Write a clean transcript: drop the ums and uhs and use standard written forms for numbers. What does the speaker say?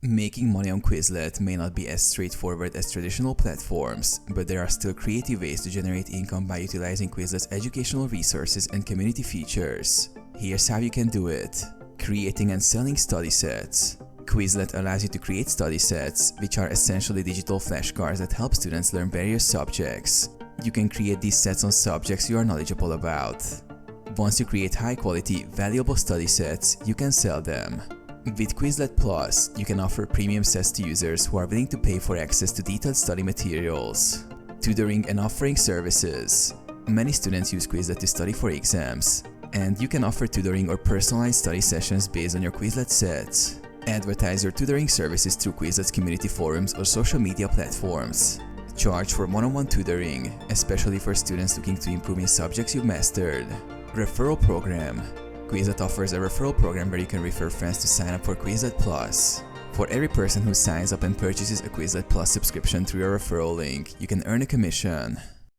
Making money on Quizlet may not be as straightforward as traditional platforms, but there are still creative ways to generate income by utilizing Quizlet's educational resources and community features. Here's how you can do it. Creating and selling study sets. Quizlet allows you to create study sets, which are essentially digital flashcards that help students learn various subjects. You can create these sets on subjects you are knowledgeable about. Once you create high-quality, valuable study sets, you can sell them. With Quizlet Plus, you can offer premium sets to users who are willing to pay for access to detailed study materials. Tutoring and offering services. Many students use Quizlet to study for exams, and you can offer tutoring or personalized study sessions based on your Quizlet sets. Advertise your tutoring services through Quizlet's community forums or social media platforms. Charge for one-on-one tutoring, especially for students looking to improve in subjects you've mastered. Referral program. Quizlet offers a referral program where you can refer friends to sign up for Quizlet Plus. For every person who signs up and purchases a Quizlet Plus subscription through your referral link, you can earn a commission.